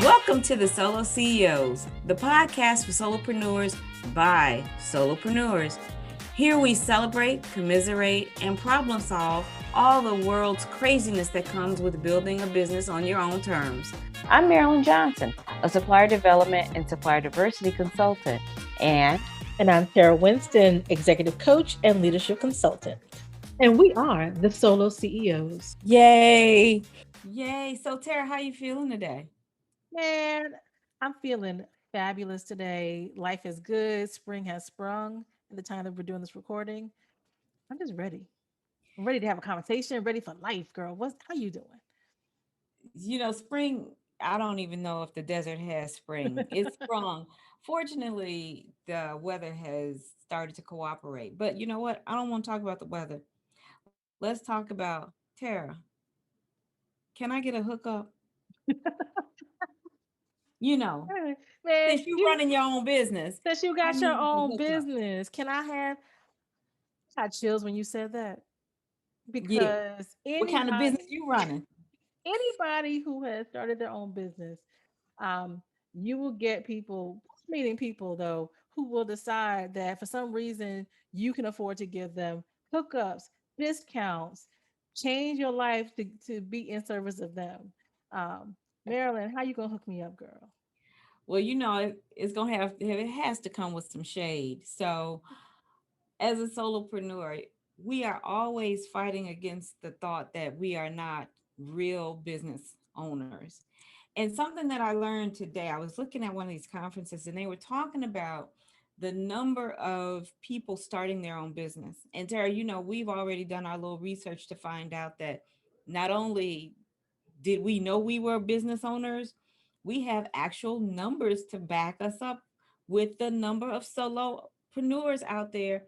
Welcome to the Solo CEOs, the podcast for solopreneurs by solopreneurs. Here we celebrate, commiserate, and problem solve all the world's craziness that comes with building a business on your own terms. I'm Marilyn Johnson, a supplier development and supplier diversity consultant. And I'm Tara Winston, executive coach and leadership consultant. And we are the Solo CEOs. Yay! Yay! So Tara, how you feeling today? Man, I'm feeling fabulous today. Life is good. Spring has sprung at the time that we're doing this recording. I'm just ready. I'm ready to have a conversation, ready for life, girl. How you doing? You know, spring, I don't even know if the desert has spring. It's sprung. Fortunately, the weather has started to cooperate. But you know what? I don't want to talk about the weather. Let's talk about Tara. Can I get a hookup? You know, Man, since you running your own business, since you I got your need the own hookup. business, I had chills when you said that. Yeah. Because What kind of business you running? anybody who has started their own business, you will get people, meeting people though, who will decide that for some reason you can afford to give them hookups, discounts, change your life to be in service of them. Marilyn, how you gonna hook me up, girl? Well, you know, it's gonna have it has to come with some shade. So, as a solopreneur, we are always fighting against the thought that we are not real business owners. And something that I learned today, I was looking at one of these conferences and they were talking about the number of people starting their own business. And Tara, you know, we've already done our little research to find out that not only did we know we were business owners, we have actual numbers to back us up with the number of solopreneurs out there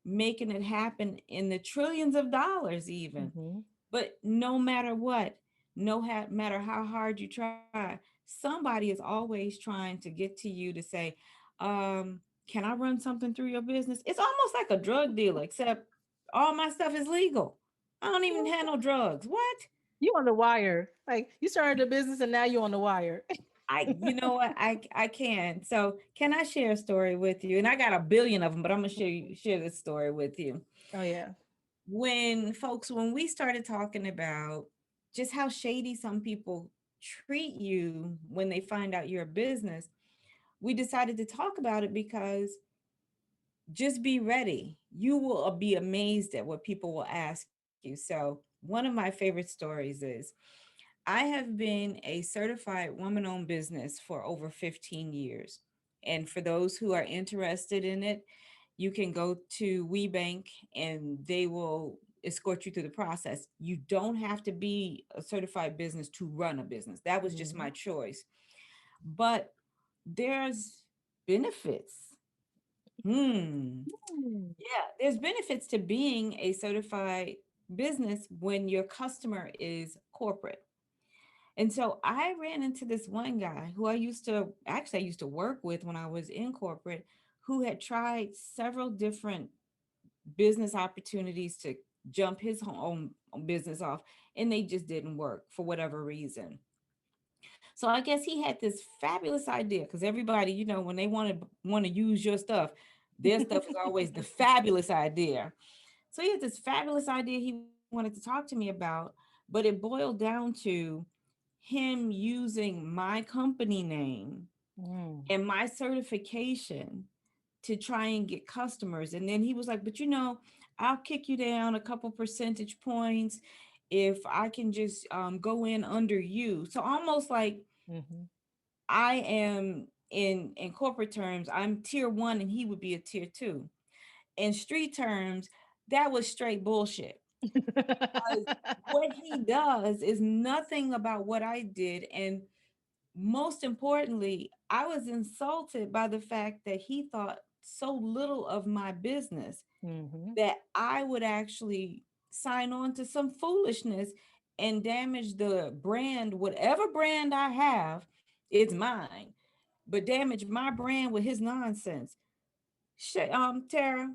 making it happen in the trillions of dollars even. Mm-hmm. But no matter what, matter how hard you try, somebody is always trying to get to you to say, can I run something through your business? It's almost like a drug dealer, except all my stuff is legal. I don't even handle drugs. What? You on the wire. Like you started a business and now you on the wire. You know what, I can. So can I share a story with you? And I got a billion of them, but I'm gonna share this story with you. Oh yeah. When we started talking about just how shady some people treat you when they find out you're a business, we decided to talk about it because just be ready. You will be amazed at what people will ask you. So, one of my favorite stories is I have been a certified woman owned business for over 15 years. And for those who are interested in it, you can go to WeBank and they will escort you through the process. You don't have to be a certified business to run a business. That was just Mm-hmm. my choice. But there's benefits. Yeah, there's benefits to being a certified business when your customer is corporate. And so I ran into this one guy who I used to work with when I was in corporate, who had tried several different business opportunities to jump his own business off, and they just didn't work for whatever reason. So I guess he had this fabulous idea because everybody, you know, when they want to use your stuff, their stuff is always the fabulous idea. So he had this fabulous idea he wanted to talk to me about, but it boiled down to him using my company name Mm. and my certification to try and get customers. And then he was like, but you know, I'll kick you down a couple percentage points if I can just go in under you. So almost like Mm-hmm. I am in corporate terms, I'm tier one and he would be a tier two. In street terms, that was straight bullshit. Because what he does is nothing about what I did. And most importantly, I was insulted by the fact that he thought so little of my business Mm-hmm. that I would actually sign on to some foolishness and damage the brand, whatever brand I have, it's mine, but damage my brand with his nonsense. Tara,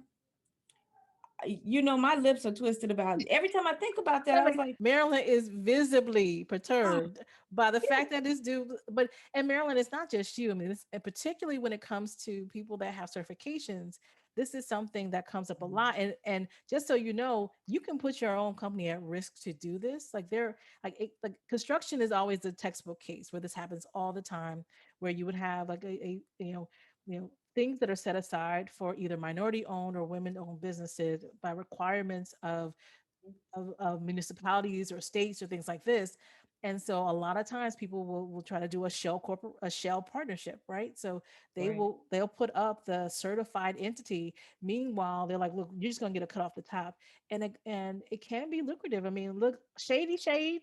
My lips are twisted about every time I think about that. I was like, Maryland is visibly oh, perturbed by the yeah, fact that this dude, but and Maryland, it's not just you. I mean, and particularly when it comes to people that have certifications, this is something that comes up a lot. And just so you know, you can put your own company at risk to do this. Like like construction is always the textbook case where this happens all the time, where you would have like a things that are set aside for either minority owned or women owned businesses by requirements of municipalities or states or things like this. And so a lot of times people will try to do a shell partnership, right? So right, they'll put up the certified entity. Meanwhile, they're like, look, you're just gonna get a cut off the top. And it can be lucrative. I mean, look, McShade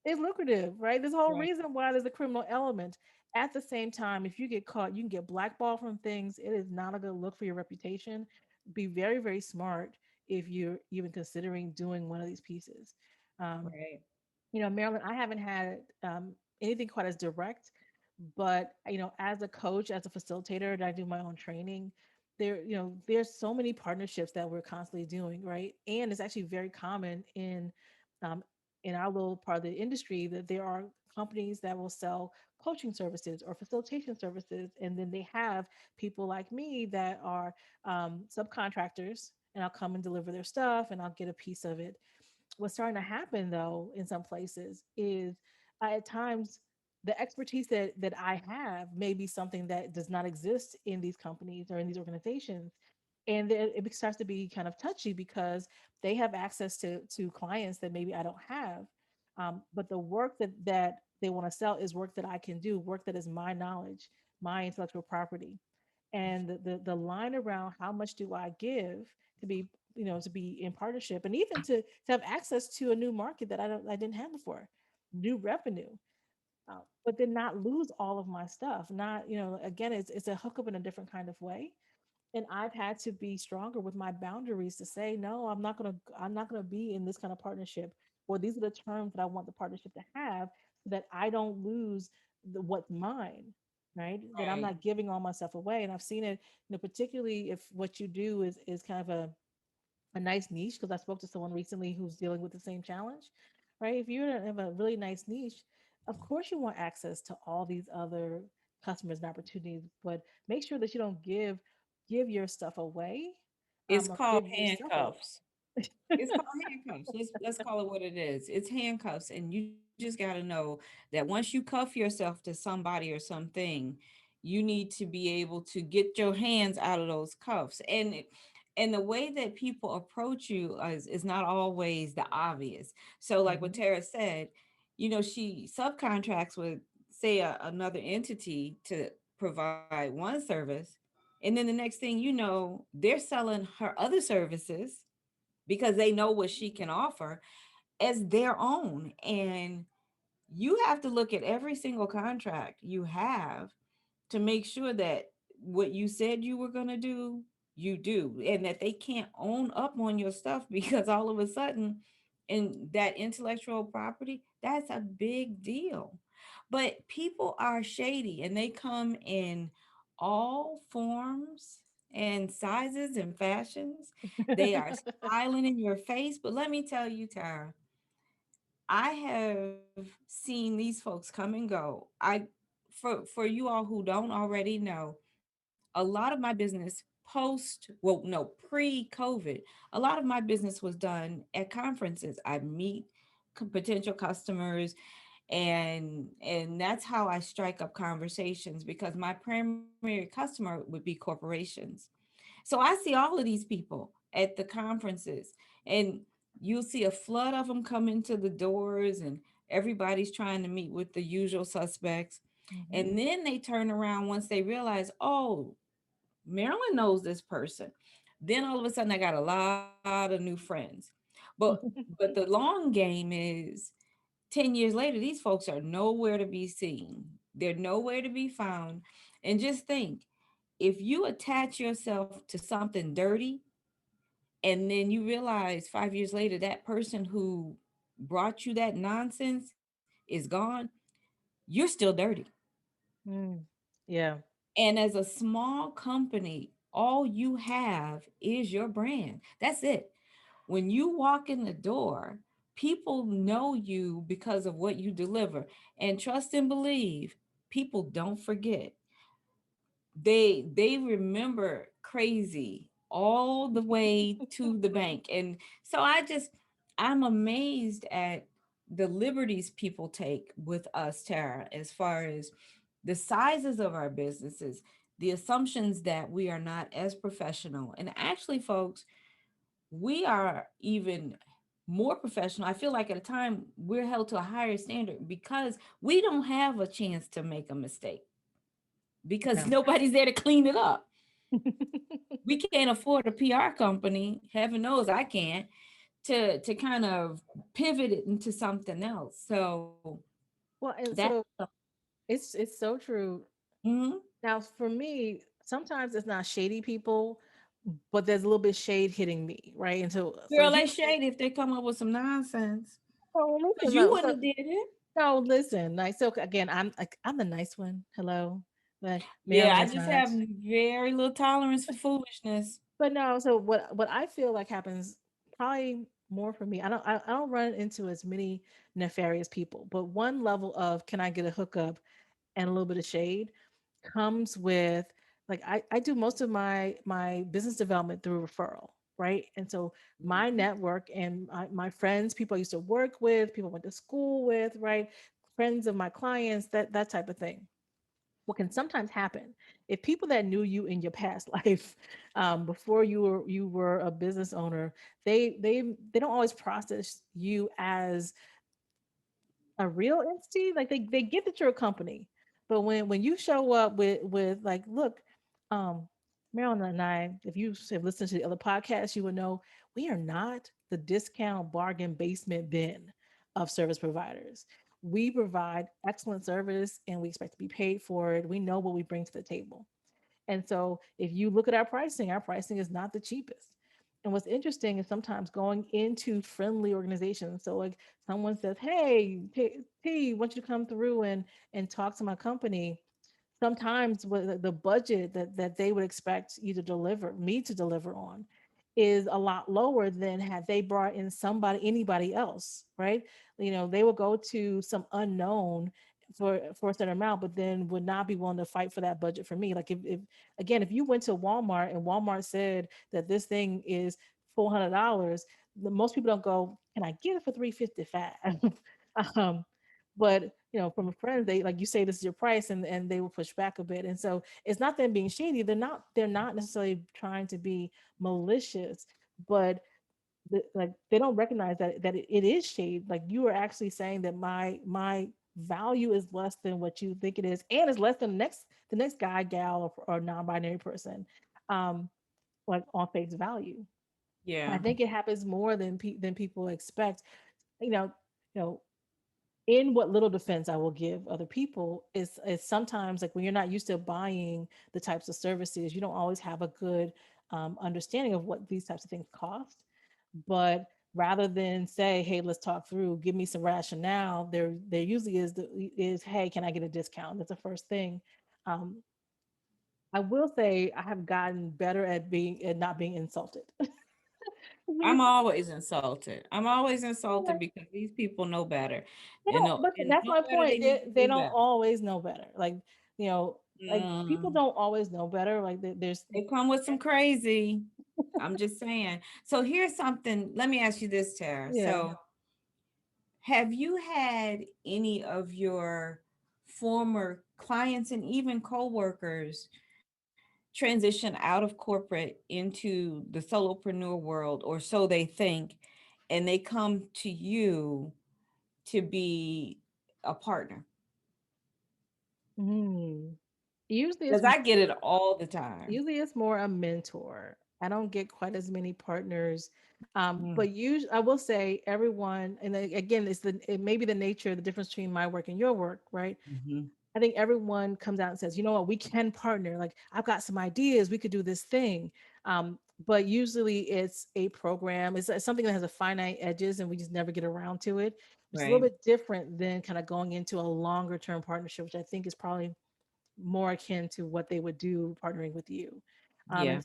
is lucrative, right? There's a whole right. reason why there's a criminal element. At the same time, if you get caught, you can get blackballed from things. It is not a good look for your reputation. Be very, very smart if you're even considering doing one of these pieces. Um, Right. Maryland, I haven't had anything quite as direct, but as a coach, as a facilitator, and I do my own training. There's so many partnerships that we're constantly doing, right? And it's actually very common um, in our little part of the industry that there are companies that will sell coaching services or facilitation services, and then they have people like me that are subcontractors, and I'll come and deliver their stuff, and I'll get a piece of it. What's starting to happen though in some places is at times the expertise that I have may be something that does not exist in these companies or in these organizations. And then it starts to be kind of touchy because they have access to clients that maybe I don't have. But the work that they want to sell is work that I can do, work that is my knowledge, my intellectual property. And the line around how much do I give to be to be in partnership, and even to have access to a new market that I didn't have before, new revenue, but then not lose all of my stuff. Not again, it's a hookup in a different kind of way. And I've had to be stronger with my boundaries to say no. I'm not gonna be in this kind of partnership, or these are the terms that I want the partnership to have, so that I don't lose what's mine, right? That I'm Right. not giving all myself away. And I've seen it, particularly if what you do is kind of a nice niche, because I spoke to someone recently who's dealing with the same challenge, right? If you have a really nice niche, of course you want access to all these other customers and opportunities, but make sure that you don't give your stuff away, It's or called give yourself away. handcuffs. It's called handcuffs. Let's call it what it is. It's handcuffs, and you just got to know that once you cuff yourself to somebody or something, you need to be able to get your hands out of those cuffs. And the way that people approach you is not always the obvious. So, like what Hmm. Tara said, she subcontracts with, say, another entity to provide one service, and then the next thing you know, they're selling her other services because they know what she can offer as their own. And you have to look at every single contract you have to make sure that what you said you were going to do, you do, and that they can't own up on your stuff because all of a sudden, in that intellectual property, that's a big deal. But people are shady and they come in all forms and sizes and fashions. They are smiling in your face. But let me tell you, Tara, I have seen these folks come and go. For you all who don't already know, a lot of my business pre-COVID, a lot of my business was done at conferences. I meet potential customers, and that's how I strike up conversations because my primary customer would be corporations. So I see all of these people at the conferences, and you'll see a flood of them come into the doors, and everybody's trying to meet with the usual suspects. Hmm. And then they turn around once they realize, oh, Marilyn knows this person. Then all of a sudden, I got a lot of new friends. But but the long game is 10 years later, these folks are nowhere to be seen. They're nowhere to be found. And just think, if you attach yourself to something dirty and then you realize 5 years later that person who brought you that nonsense is gone, you're still dirty. Mm. Yeah. And as a small company, all you have is your brand. That's it. When you walk in the door, people know you because of what you deliver. And trust and believe, people don't forget. They remember crazy all the way to the bank. And so I'm amazed at the liberties people take with us, Tara, as far as the sizes of our businesses, the assumptions that we are not as professional. And actually, folks, we are even more professional. I feel like at a time we're held to a higher standard because we don't have a chance to make a mistake because No. nobody's there to clean it up. We can't afford a PR company, heaven knows I can't, to kind of pivot it into something else. So Well, and that's so it's so true. mhm. Now, for me, sometimes it's not shady people, but there's a little bit shade hitting me, right? And so Girl, they here's shady if they come up with some nonsense. so Because listen, you no, wouldn't have did it. listen, like so again, I'm the nice one. Hello, but Yeah, Marilyn I is just not. have very little tolerance for foolishness. But no, so what I feel like happens probably more for me. I don't run into as many nefarious people, but one level of can I get a hookup and a little bit of shade comes with like I do most of my business development through referral, right? And so my Mhm. network and my friends, people I used to work with, people I went to school with, right? Friends of my clients, that type of thing. What can sometimes happen if people that knew you in your past life before you were a business owner, they don't always process you as a real entity. Like they get that you're a company, but when you show up with like, look, um, Marilyn and I, if you have listened to the other podcasts, you would know we are not the discount bargain basement bin of service providers. We provide excellent service and we expect to be paid for it. We know what we bring to the table. And so if you look at our pricing is not the cheapest. And what's interesting is sometimes going into friendly organizations. So like someone says, "Hey, T, I want you to come through and talk to my company." Sometimes with the budget that they would expect you to deliver, me to deliver on, is a lot lower than had they brought in anybody else, right? You know, they would go to some unknown for a certain amount, but then would not be willing to fight for that budget for me. Like if again, if you went to Walmart and Walmart said that this thing is $400, most people don't go, "Can I get it for 355?" um, but from a friend, they like you say this is your price, and they will push back a bit. And so it's not them being shady. They're not necessarily trying to be malicious, but like they don't recognize that it is shade. Like you are actually saying that my value is less than what you think it is, and it's less than the next guy, gal, or non-binary person, um, like on face value. And I Yeah. think it happens more than people expect. You know, you know, in what little defense I will give other people is sometimes like when you're not used to buying the types of services, you don't always have a good understanding of what these types of things cost. But rather than say, "Hey, let's talk through, give me some rationale," there usually is, "Hey, can I get a discount?" That's the first thing. Um, I will say I have gotten better at not being insulted. I'm They always insulted. I'm always insulted because these people know better. And don't, know but and that's know my better, they point. need They to they do don't better. always know better. You know, like people Mm. don't always know better. Like there's They come with some crazy. I'm just saying. So here's something. Let me ask you this, Tara. yeah. So have you had any of your former clients and even coworkers transition out of corporate into the solopreneur world, or so they think, and they come to you to be a partner? Mm. Usually it's Because I get it all the time. usually it's more a mentor. I don't get quite as many partners. Mm, But usually I will say everyone, and again, it may be the nature, the difference between my work and your work, right? mhm. I think everyone comes out and says, "You know what, we can partner. Like, I've got some ideas. We could do this thing." But usually it's a program, it's something that has a finite edges and we just never get around to it, which is a little Right. bit different than kind of going into a longer term partnership, which I think is probably more akin to what they would do partnering with you. Yeah.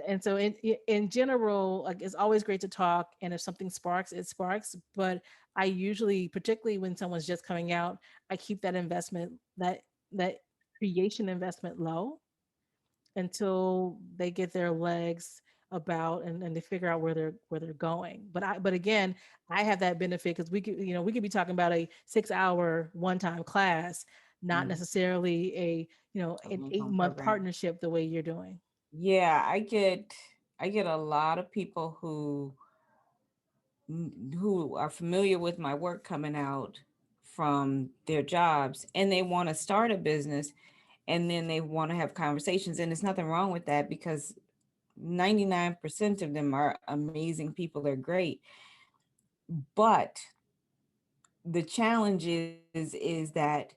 And so in general, like it's always great to talk, and if something sparks, it sparks. But I usually, particularly when someone's just coming out, I keep that investment, that creation investment low until they get their legs about, and they figure out where they're going. But again, I have that benefit because we could be talking about a 6 hour one time class, not Mm. necessarily A an long 8 month program. partnership the way you're doing. Yeah, I get a lot of people who are familiar with my work coming out from their jobs, and they want to start a business, and then they want to have conversations, and there's nothing wrong with that because 99% of them are amazing people, they're great. But the challenge is that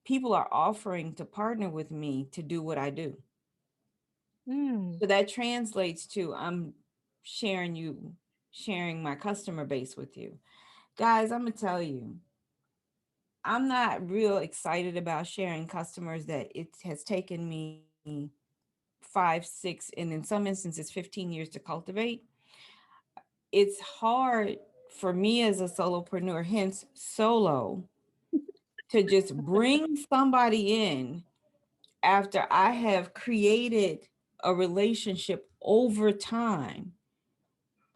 people are offering to partner with me to do what I do. Mm. So that translates to I'm sharing you sharing my customer base with you. Guys, I'm gonna tell you, I'm not real excited about sharing customers that it has taken me 5, 6, and in some instances 15 years to cultivate. It's hard for me as a solopreneur, hence solo, to just bring somebody in after I have created a relationship over time.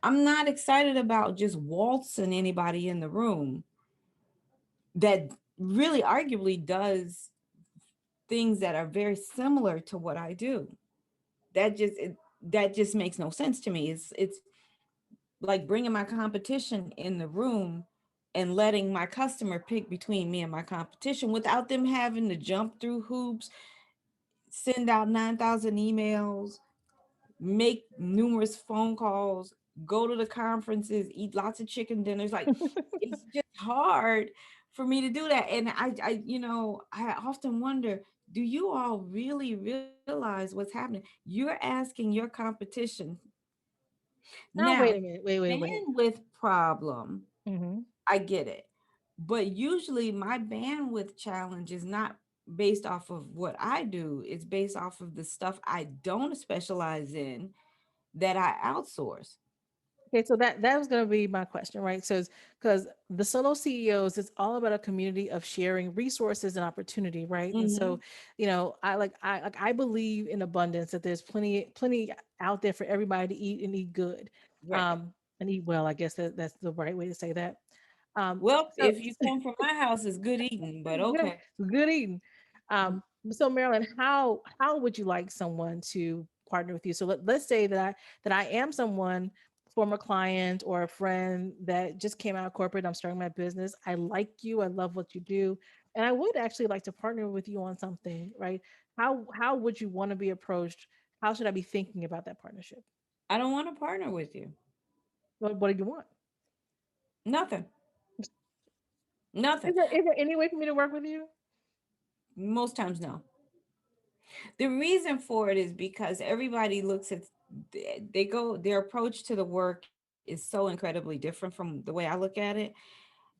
I'm not excited about just waltzing anybody in the room that really arguably does things that are very similar to what I do. That just makes no sense to me. It's like bringing my competition in the room and letting my customer pick between me and my competition without them having to jump through hoops, send out 9,000 emails, make numerous phone calls, go to the conferences, eat lots of chicken dinners. Like it's just hard for me to do that. And I often wonder, do you all really realize what's happening? You're asking your competition. Now Now, wait a minute. Wait. bandwidth problem, Hmm. I get it. But usually my bandwidth challenge is not based off of what I do, it's based off of the stuff I don't specialize in that I outsource. Okay, so that was going to be my question, right? So, because the solo CEOs, it's all about a community of sharing resources and opportunity, right? And so, Mhm. I believe in abundance, that there's plenty out there for everybody to eat and eat good, Right. and eat well. I guess that's the right way to say that. Um, Well, so if you come from my house, it's good eating, but good, okay. good eating. So Marilyn, how would you like someone to partner with you? So let's say that I am someone, former client or a friend that just came out of corporate. I'm starting my business. I like you. I love what you do, and I would actually like to partner with you on something. Right? How would you want to be approached? How should I be thinking about that partnership? I don't want to partner with you. What do you want? Nothing. Nothing. Is there any way for me to work with you? Most times, no. The reason for it is because everybody looks at their approach to the work is so incredibly different from the way I look at it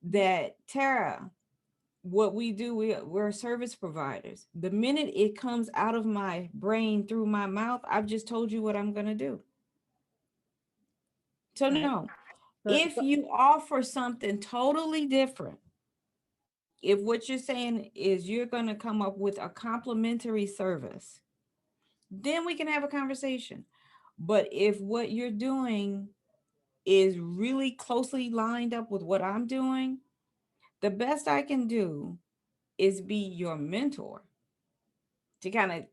that Tara, what we do, we're service providers. The minute it comes out of my brain through my mouth, I've just told you what I'm going to do. So All right. no, So, if so you offer something totally different, if what you're saying is you're going to come up with a complimentary service, then we can have a conversation. But if what you're doing is really closely lined up with what I'm doing, the best I can do is be your mentor to kind of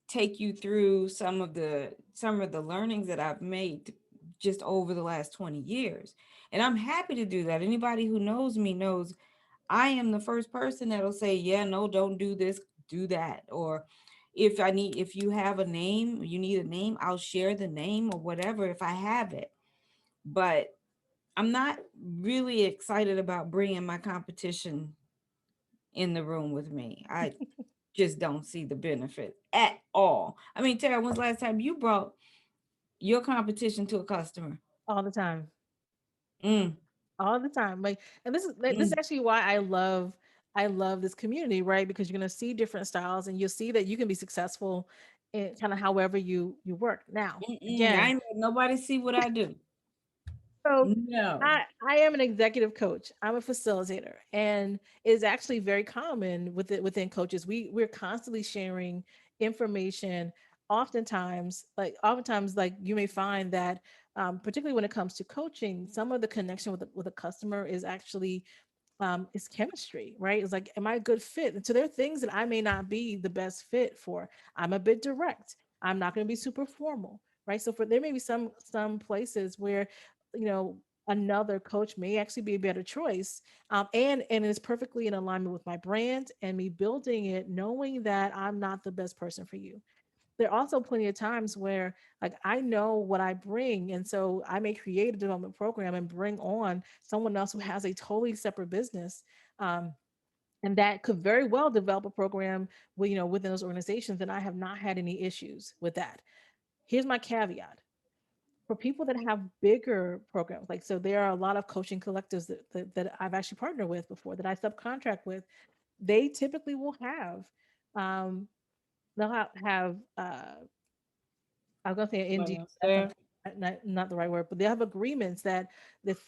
take you through some of the learnings that I've made just over the last 20 years. And I'm happy to do that. Anybody who knows me knows I am the first person that'll say, "Yeah, no, don't do this, do that." Or if you have a name, you need a name, I'll share the name or whatever if I have it. But I'm not really excited about bringing my competition in the room with me. I just don't see the benefit at all. I mean, Tara, when's the last time you brought your competition to a customer? all the time. Mm, All the time. Like, and this is mm. actually why I love this community, right? Because you're gonna see different styles, and you'll see that you can be successful and kind of however you work. Now, Mm-mm, I again, ain't let nobody see what I do. so No. I am an executive coach. I'm a facilitator, and it's actually very common within coaches. We're constantly sharing information. Oftentimes, like you may find that, particularly when it comes to coaching, some of the connection with a customer is actually is chemistry, right? It's like, am I a good fit? And so there are things that I may not be the best fit for. I'm a bit direct. I'm not going to be super formal, right? So for there may be some places where, you know, another coach may actually be a better choice, and it's perfectly in alignment with my brand and me building it, knowing that I'm not the best person for you. There are also plenty of times where, like, I know what I bring, and so I may create a development program and bring on someone else who has a totally separate business, um, and that could very well develop a program within those organizations, and I have not had any issues with that. Here's my caveat: for people that have bigger programs, like, so there are a lot of coaching collectives that I've actually partnered with before, that I subcontract with. They typically will have um, they'll have I was gonna say What ND. else That's there? not the right word, but they have agreements that if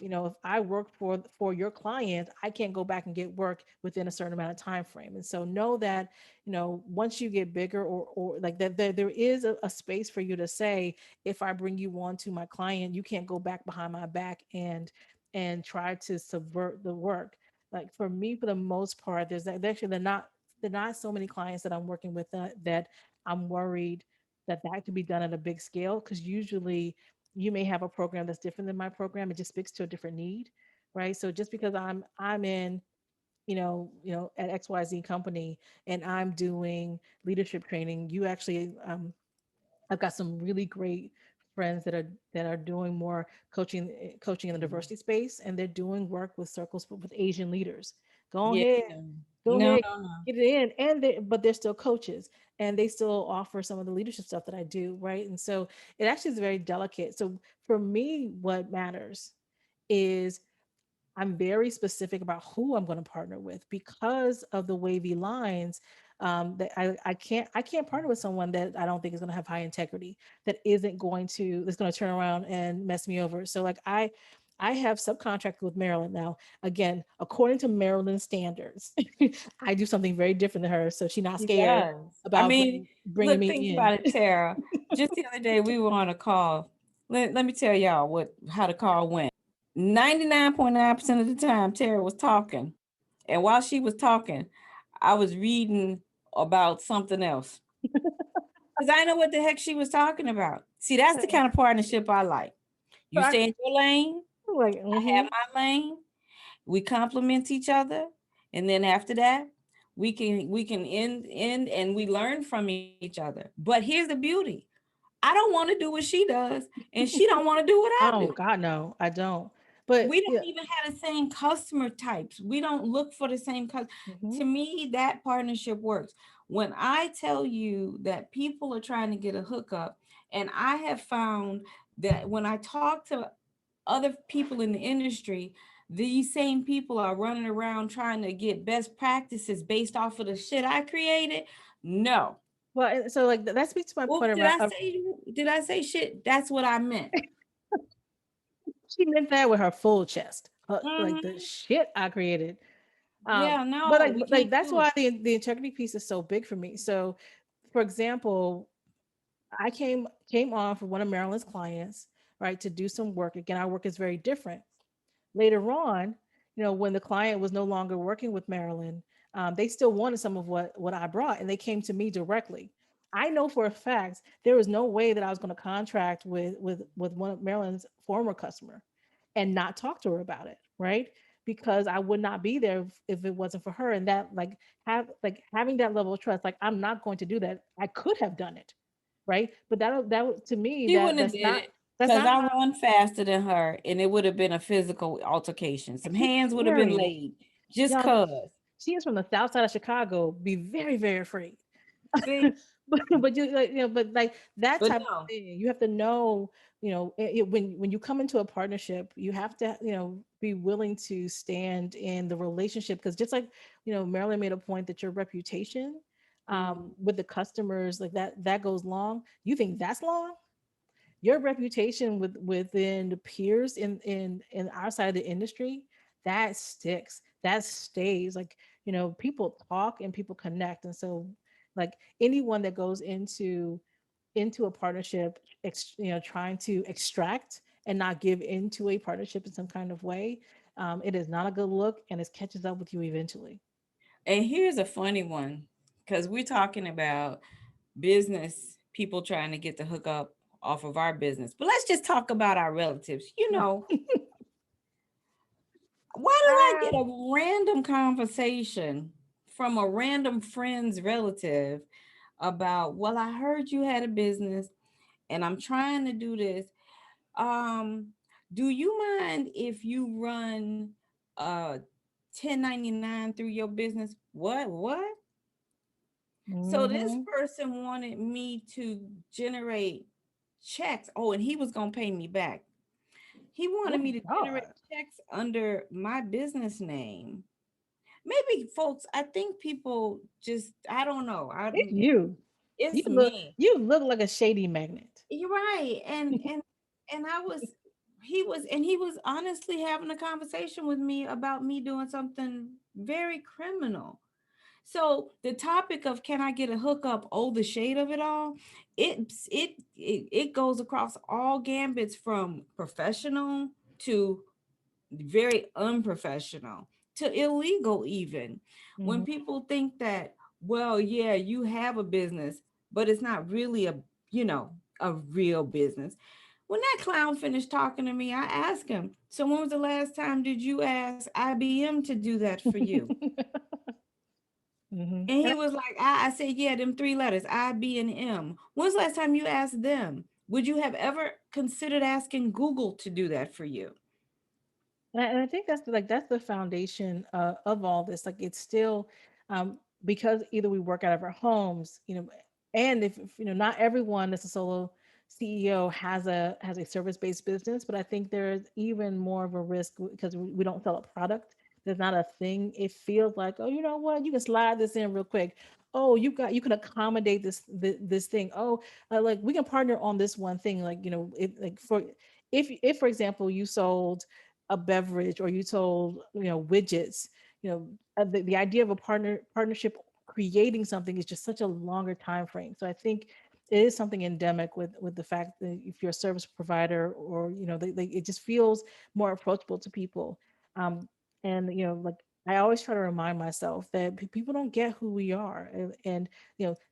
I work for your client, I can't go back and get work within a certain amount of time frame. And so know that, once you get bigger, or like that, there is a space for you to say, if I bring you on to my client, you can't go back behind my back and try to subvert the work. Like, for me, for the most part, actually they're not so many clients that I'm working with that I'm worried that could be done at a big scale, because usually you may have a program that's different than my program. It just speaks to a different need, right? So just because I'm in, at XYZ company, and I'm doing leadership training, you actually, I've got some really great friends that are doing more coaching in the Mm. diversity space, and they're doing work with circles with Asian leaders. Go Yeah. ahead, go No, ahead, no, no. get it in, but they're still coaches, and they still offer some of the leadership stuff that I do, right? And so it actually is very delicate. So for me, what matters is I'm very specific about who I'm going to partner with, because of the wavy lines. That I can't partner with someone that I don't think is going to have high integrity, that's going to turn around and mess me over. So, like, I have subcontracted with Maryland now. Again, according to Maryland standards, I do something very different than her, so she's not scared Yes. I about mean, bringing look, me think in. about it, Tara. Just the other day, we were on a call. Let me tell y'all how the call went. 99.9% of the time, Tara was talking. And while she was talking, I was reading about something else. Because I know what the heck she was talking about. See, that's the kind of partnership I like. So You stay in your lane, like, I have my lane. We complement each other, and then after that, we can end and we learn from each other. But here's the beauty: I don't want to do what she does, and she don't want to do what I oh do. God, no, I don't. But We yeah. don't even have the same customer types. We don't look for the same Mhm. To me, that partnership works. When I tell you that people are trying to get a hookup, and I have found that when I talk to other people in the industry, these same people are running around trying to get best practices based off of the shit I created. No. Well, and so, like, that speaks to my Oops, point did around. I say did I say shit? That's what I meant. She meant that with her full chest, like the Hmm. shit I created. Yeah, But no, like, we like can't that's do it. why the integrity piece is so big for me. So, for example, I came on for one of Marilyn's clients, right, to do some work. Again, our work is very different. Later on, when the client was no longer working with Marilyn, they still wanted some of what I brought, and they came to me directly. I know for a fact there was no way that I was going to contract with one of Marilyn's former customer and not talk to her about it, right? Because I would not be there if it wasn't for her, and that, having that level of trust. Like, I'm not going to do that. I could have done it, right? But to me, She wouldn't have that's did not it that's because not I how. run faster than her, and it would have been a physical altercation. And Some she's hands would have been scary. laid just Y'all, cause. she is from the south side of Chicago. Be very, very afraid. See, But but like that but type of no, thing, you have to know, when you come into a partnership, you have to, be willing to stand in the relationship, because just like, Marilyn made a point that your reputation, with the customers, like that goes long. You think that's long? Your reputation within the peers in our side of the industry, that sticks, that stays. Like, people talk and people connect. And so, like, anyone that goes into a partnership, trying to extract and not give into a partnership in some kind of way, it is not a good look, and it catches up with you eventually. And here's a funny one, because we're talking about business people trying to get the hookup off of our business. But let's just talk about our relatives. Why do I Ah. get a random conversation from a random friend's relative about, well, I heard you had a business and I'm trying to do this. Um, do you mind if you run 1099 through your business? What? So this Hmm. person wanted me to generate checks. Oh, and he was gonna pay me back. He wanted Oh me to generate God, checks under my business name. Maybe folks, I think people just, I don't know. it's you. You It's look me. you look like a shady magnet. You're right. And I was he was honestly having a conversation with me about me doing something very criminal. So the topic of can I get a hookup, oh the shade of it all, it goes across all gambits from professional to very unprofessional to illegal even. When Hmm. people think that, well, yeah, you have a business, but it's not really you know, a real business. When that clown finished talking to me, I asked him, so when was the last time did you ask IBM to do that for you? Hmm. And he was like, I said, yeah, them three letters, I, B, and M. When's the last time you asked them? Would you have ever considered asking Google to do that for you? And I think that's the foundation of all this. Like, it's still, because either we work out of our homes, and if not everyone that's a solo CEO has a service based business, but I think there's even more of a risk because we don't sell a product. There's not a thing. It feels like, oh, you know what, you can slide this in real quick. Oh, you can accommodate this thing. Oh, like, we can partner on this one thing. Like, like, if for example you sold a beverage, or you sold widgets, the idea of a partnership creating something is just such a longer time frame. So I think it is something endemic with the fact that if you're a service provider, or it just feels more approachable to people. And like, I always try to remind myself that people don't get who we are, and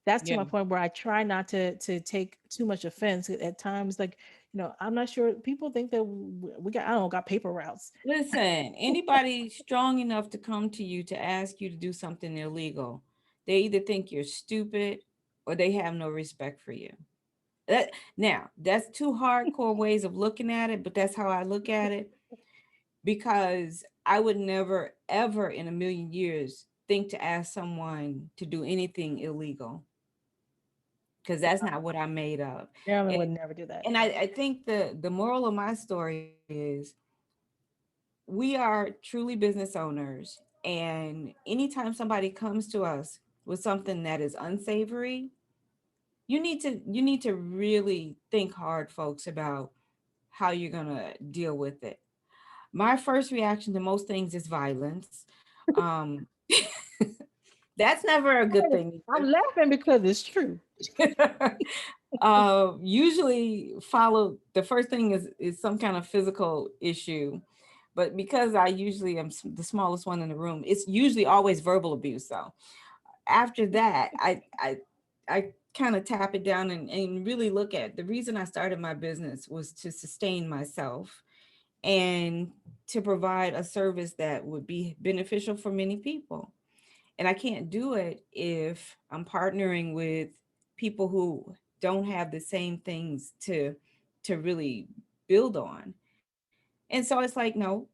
that's to Yeah. my point where I try not to take too much offense at times. Like, I'm not sure, people think that we got, I don't know, got paper routes. Listen, anybody strong enough to come to you to ask you to do something illegal, they either think you're stupid or they have no respect for you. That now, that's two hardcore ways of looking at it, but that's how I look at it because I would never ever in a million years think to ask someone to do anything illegal because that's not what I'm made of. Marilyn And would never do that. I think the moral of my story is we are truly business owners, and anytime somebody comes to us with something that is unsavory, you need to really think hard, folks, about how you're gonna deal with it. My first reaction to most things is violence. Um, that's never a good thing I'm laughing because it's true. either. Usually follow the first thing is some kind of physical issue, but because I usually am the smallest one in the room, it's usually always verbal abuse. So after that, I kind of tap it down and really look at the reason I started my business was to sustain myself and to provide a service that would be beneficial for many people. And I can't do it if I'm partnering with people who don't have the same things to really build on. And so it's like, no,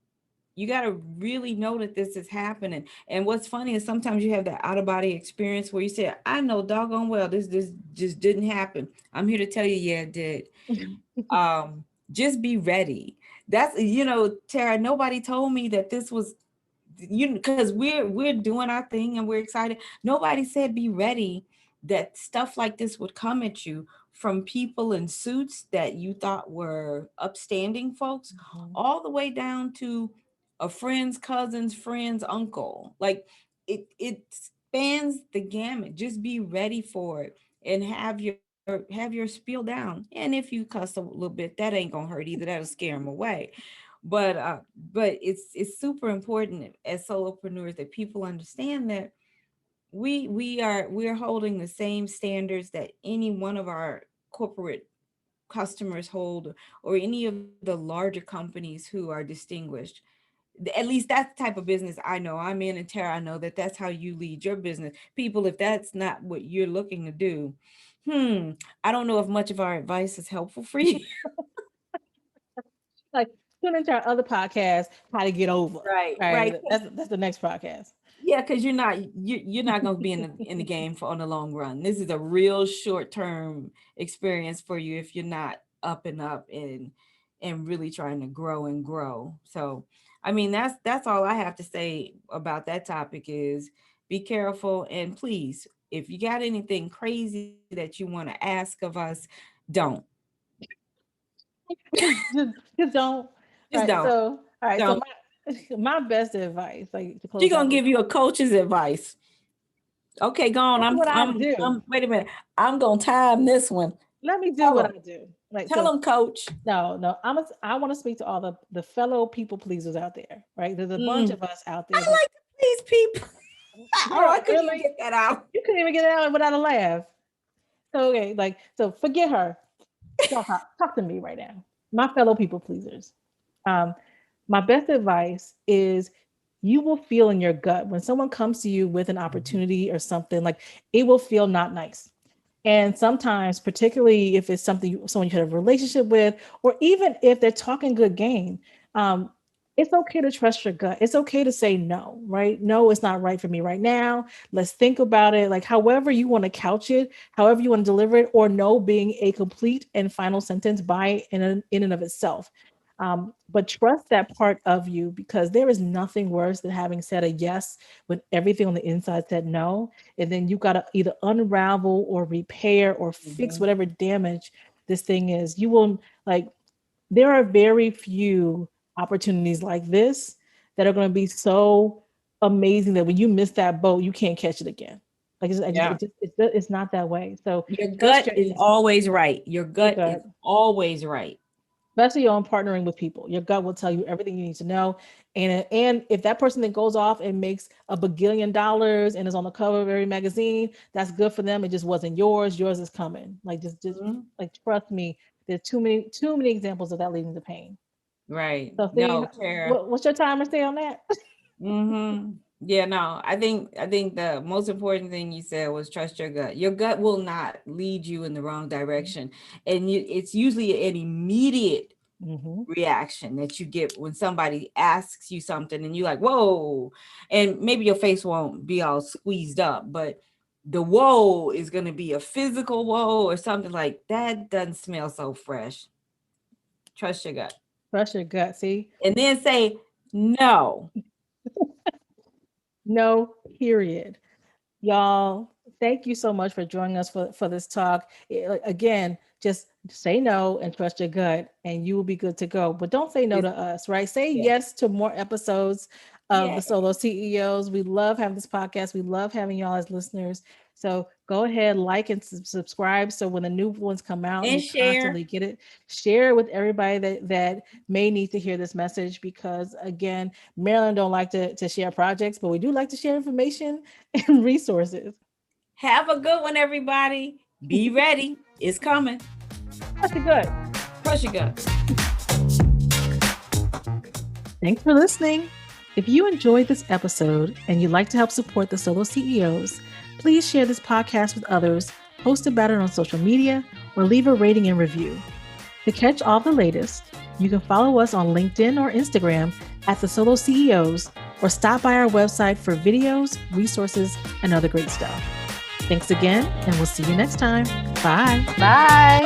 you got to really know that this is happening. And what's funny is sometimes you have that out of body experience where you say, I know doggone well this just didn't happen. I'm here to tell you, yeah, it did. Just be ready. That's, Tara, nobody told me that this was, because we're doing our thing and we're excited. Nobody said be ready that stuff like this would come at you from people in suits that you thought were upstanding folks, Mhm. all the way down to a friend's cousin's friend's uncle. Like it spans the gamut. Just be ready for it and have your spiel down. And if you cuss a little bit, that ain't gonna hurt either. That'll scare them away. But uh, but it's super important as solopreneurs that people understand that we're holding the same standards that any one of our corporate customers hold, or any of the larger companies who are distinguished. At least that's the type of business I know I'm in. And Tara, I know that that's how you lead your business. People, if that's not what you're looking to do, I don't know if much of our advice is helpful for you. Like, tune into our other podcast, How to Get Over. All Right, right, right. that's the next podcast. Yeah, because you're not going to be in the game for on the long run. This is a real short term experience for you if you're not up and up and really trying to grow and grow. So, I mean, that's all I have to say about that topic is be careful, and please, if you got anything crazy that you want to ask of us, don't. Just don't. Just don't. All right, so Don't. my best advice, like to She's close gonna out this, give you a coach's advice. Okay, go on. that's what I do. Wait a minute. I'm gonna time this one. Let me do Tell what them. I do. Like, Tell so them, coach. no, I want to speak to all the fellow people pleasers out there, right? There's a bunch Mm. of us out I there that, like to please people. Oh, girl, I couldn't even really, get that out. you couldn't even get it out without a laugh. So okay, like, so forget her. Y'all talk to me right now, my fellow people pleasers. Um, my best advice is you will feel in your gut when someone comes to you with an Mhm. opportunity or something, like it will feel not nice. And sometimes, particularly if it's something someone you have a relationship with, or even if they're talking good game, um, it's okay to trust your gut. It's okay to say no, right? No, it's not right for me right now. Let's think about it. Like, however you want to couch it, however you want to deliver it, or no being a complete and final sentence by in and of itself. But trust that part of you, because there is nothing worse than having said a yes when everything on the inside said no. And then you got to either unravel or repair or fix Mhm. whatever damage this thing is. You will, like, there are very few opportunities like this that are going to be so amazing that when you miss that boat, you can't catch it again. Like, Yeah. it's not that way. So Your trust gut your is instinct. always right. Your Your gut is gut, always right. especially on partnering with people. Your gut will tell you everything you need to know. And if that person that goes off and makes $1 billion and is on the cover of every magazine, that's good for them. It just wasn't yours. Yours is coming. Like, just Mhm. like, trust me. There's too many examples of that leading to pain. Right. So see, No, Tara. what's your timer say on that? Mm-hmm. Yeah, no, I think the most important thing you said was trust your gut. Your gut will not lead you in the wrong direction. And it's usually an immediate Mm-hmm. reaction that you get when somebody asks you something and you're like, whoa. And maybe your face won't be all squeezed up, but the whoa is going to be a physical whoa or something like that. Doesn't smell so fresh. Trust your gut. Trust your gut. See, And then say no. no, period. Y'all, thank you so much for joining us for this talk. Again, just say no and trust your gut, and you will be good to go. But don't say no It's, to us, right? Say yeah. yes to more episodes of Yeah. the Solo CEOs. We love having this podcast. We love having y'all as listeners. So go ahead, like and subscribe. So when the new ones come out, And you share. constantly get it. Share it with everybody that may need to hear this message, because again, Marilyn don't like to share projects, but we do like to share information and resources. Have a good one, everybody. Be ready. It's coming. That's good. Crush your gut. Thanks for listening. If you enjoyed this episode and you'd like to help support the Solo CEOs, please share this podcast with others, post about it on social media, or leave a rating and review. To catch all the latest, you can follow us on LinkedIn or Instagram at the Solo CEOs, or stop by our website for videos, resources, and other great stuff. Thanks again, and we'll see you next time. Bye. Bye.